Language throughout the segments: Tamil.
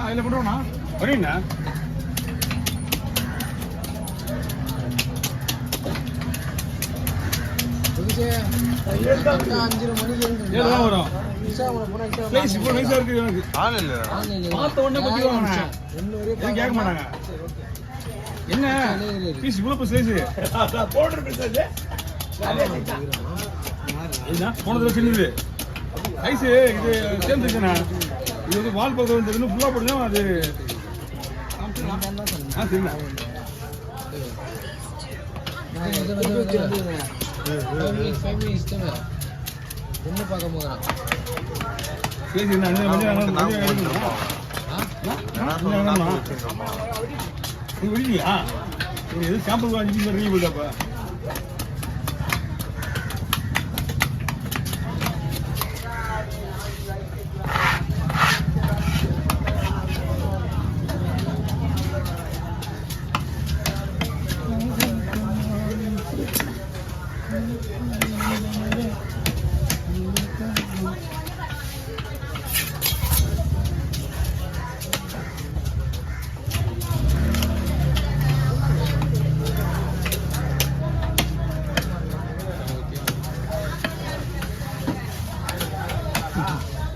அதில் பண்ணுறோண்ணா வரீங்கண்ணா. வரும் கேட்க மாட்டாங்க. என்ன பீஸ் இவ்வளோ ஸ்லைஸ் போனதுல சின்னது ஐஸ் இது சேர்ந்துச்சுண்ணா. இது வந்து வால் பக்கம் வந்து ஃபுல்லாக போடுங்க. அது சரிண்ணா ஒன்று பார்க்க போகிறான். விடுவியா எது சாம்பிள் 5 பீஸ் ரெடி போயிட்டாப்பா.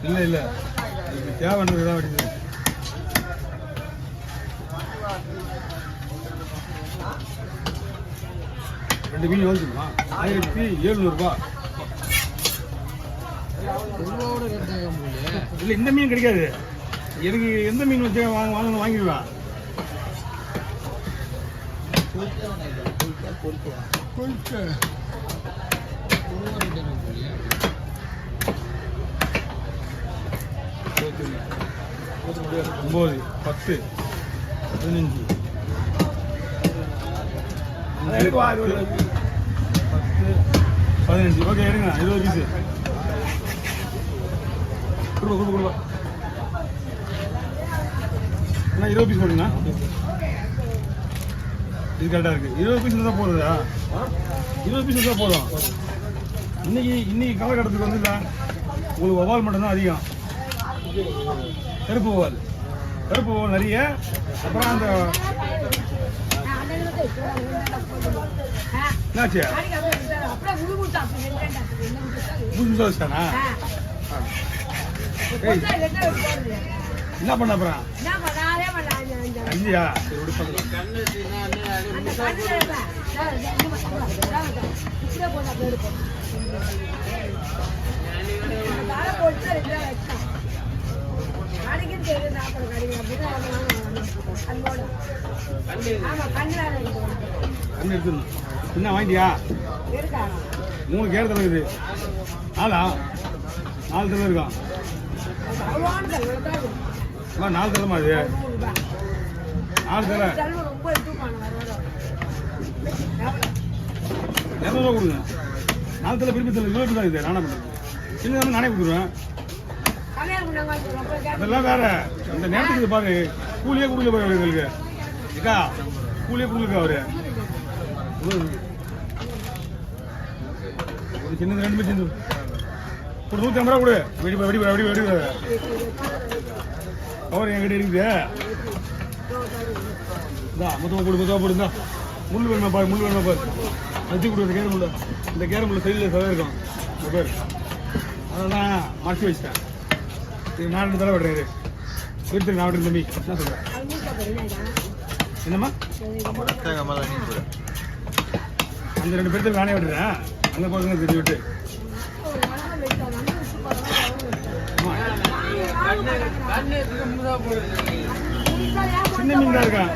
இல்லை இல்லை இதுக்கு தேவைன்றது தான் வெடிக்குது. ரெண்டு மீன் வந்துருமா 1700 இல்லை இந்த மீன் கிடைக்காது. எனக்கு எந்த மீன் வச்சு வாங்கிடுவேன். ஒம்பது 10 15 15 ஓகே எடுங்க. 20 பீஸு கொடுப்பா. அண்ணா 20 பீஸ் போடுங்கண்ணா. இது கரெக்டாக இருக்குது. 20 பீஸ் தான் போடுறதா? 20 பீஸ் தான் போதும். இன்னைக்கு காலகட்டத்துக்கு வந்து இல்லை உங்களுக்கு வவால் மட்டும்தான் அதிகம். கருப்பு வவால் நிறைய. அப்புறம் அந்த என்னாச்சு தானா என்ன பண்ண அப்புறம் இல்லையா? கண்ணு எடுத்துடணும். என்ன வாங்கிட்டியா? 3 கேர் தலை இருக்குது. 4 தலை இருக்கான். 4 தலைமா இது? 4 தலை 200 கொடுங்க. 4 தலை பிரிப்பு தலை 20 தான் இது. நானே பண்ணுறேன். சின்னதாக நானே கொடுத்துருவேன். அதெல்லாம் வேற. இந்த நேரத்துக்கு பாரு கூலியே கொடுக்க போய் அவர்களுக்கு ஏக்கா கூலியே கொடுக்க அவரு ஒரு சின்னது 2 சின்ன ஒரு 150 ரூபா கொடு. வெடி அவர் என்கிட்ட இருக்குது. மொத்தமாக போடுந்தா முள் வேணுமா பாரு வச்சு கொடு. கேரமுள்ள இந்த கேரமுள்ள சைடில் சதம் இருக்கும் பேர். அதெல்லாம் மறைச்சி வச்சுட்டேன். நான் 2 தலை விடுறேன். எடுத்து நான் விடுறேன் தம்பி. என்ன சொல்கிறேன்? என்னம்மா அந்த 2 பேர்த்து நானே விடுறேன். அங்கே போடுங்க தெரிஞ்சு விட்டு. சின்ன மீன் தான் இருக்கான்.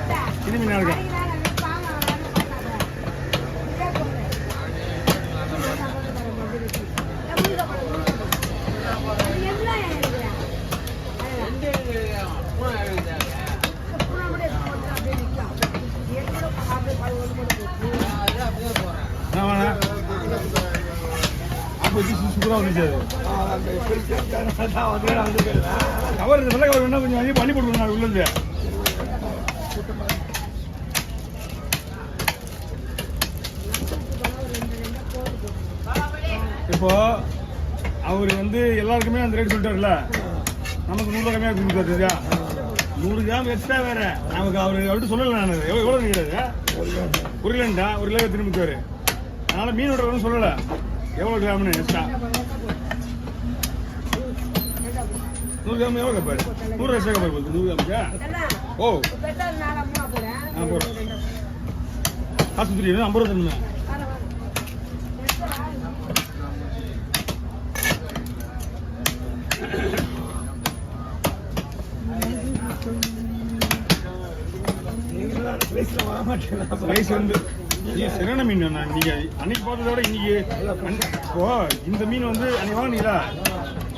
சூப்பராக வந்துச்சு. கவர் இந்த வெள்ளை கவர் வேணா கொஞ்சம் பண்ணி போட்டுருங்க உள்ளது. இப்போ அவர் வந்து எல்லாருக்குமே அந்த ரேட் சொல்லிட்டாருல்ல, நமக்கு 100 ரூபா கம்மியாக கொடுத்தாரு. சரியா? 100 கிராம் எக்ஸ்ட்ரா வேற. நமக்கு அவர்கிட்ட சொல்லலை நான். எவ்வளோ நினைக்கிறாரு? 1 கிலோண்டா 1 கிலோ திரும்பிக்குவாரு. அதனால மீன் விடுறதுன்னு சொல்லலை எவ்வளோ கிராம்னு எக்ஸ்ட்ரா. 100 கிராம் எவ்வளோ கப்பாரு? 100 எக்ஸ்ட்ரா கப்பாரு போகுது. 100 கிராமுக்கா? ஓ போகிறேன். ஆஸ்பத்திரி 50 ரூபா தரணும். ரைஸ் வந்து சரியான மீன். நீங்க அன்னைக்கு பார்த்ததை விட இன்னைக்கு இப்போ இந்த மீன் வந்து அன்னைக்கு வாங்கினீங்களா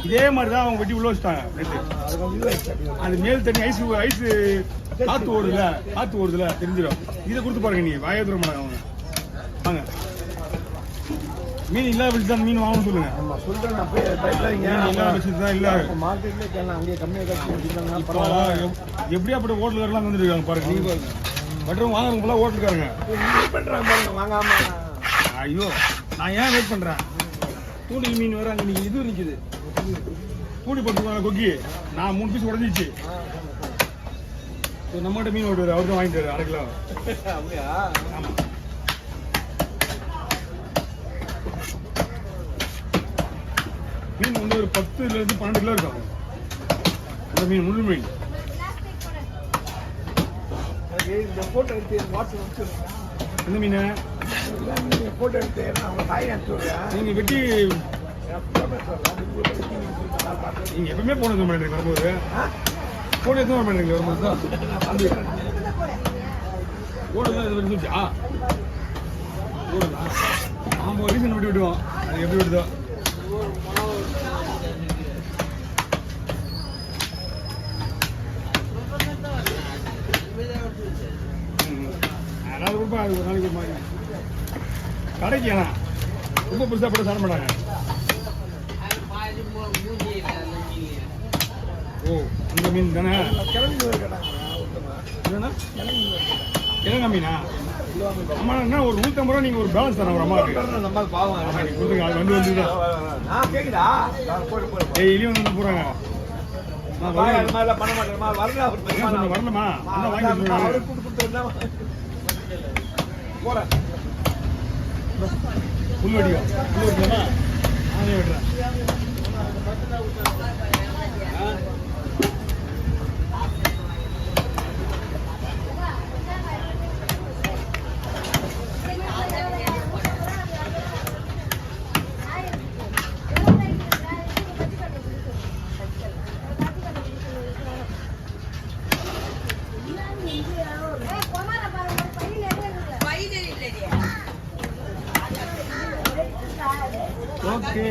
இதே மாதிரி தான் அவங்க வெட்டி உள்ள வச்சுட்டாங்க. அது மேல் தண்ணி ஐஸ் காத்து ஓடுதுல தெரிஞ்சிடும். இதை கொடுத்து பாருங்க. நீங்க வாய தூர மாட்டாங்க அவங்க. வாங்க மீன் இல்லாத வச்சு தான் மீன் வாங்கணும்னு சொல்லுங்க. எப்படியாப்பட்ட ஹோட்டலுக்காரெல்லாம் வந்துருக்காங்க பாருங்க. நீங்க மற்றும் வாங்குறவங்க ஃபுல்லாக ஹோட்டலுக்காரங்க வாங்காம. ஐயோ நான் ஏன் வெயிட் பண்றேன்? தூண்டில் மீன் வேற அங்கே இன்னைக்கு இது நிற்குது. தூண்டி போட்டுருவாங்க கொக்கி. நான் 3 பீஸ் உடஞ்சிச்சு. நம்மகிட்ட மீன் ஓட்டுவார். அவர் தான் வாங்கிட்டு 1/2 கிலோ. ஆமாம் மீன் வந்து ஒரு 10 to 12 கிலோ இருக்கும். அந்த மீன் முழு மீன். இந்த போட்டோ எடுத்து இந்த மீன் போட்டோ எடுத்து நீங்க வெட்டி நீங்க எப்பவுமே போன பண்ணுறீங்க வரும்போது போட்டோ எடுத்து பண்ணுறீங்க வரும்போது தான் போட்டோ இது இருந்துச்சா போடலாம். ஆமாம் ஒரு ரீசன் விட்டு விடுவோம். அது எப்படி விடுதோ. அதாவது ரூபாய் அது ஒரு நாளைக்கு மாதிரி கடைக்கு. ஏன்னா ரொம்ப பெருசாக போட்டு சாப்பிட மாட்டாங்க. ஓ அந்த மீன் தானே கிழங்கா மீனா? அம்மா என்ன ஒரு 150 ரூபா நீங்கள் ஒரு பேலன்ஸ் தரேன். ஒரு அம்மாவுக்கு கொடுத்துங்க. அது வந்துதான் டெய்லியும் வந்து போகிறாங்க. வரணுமா? வாங்கி போறேன். புல் வெடிக்கலாமா? நானே வெட்டுறேன். ஓகே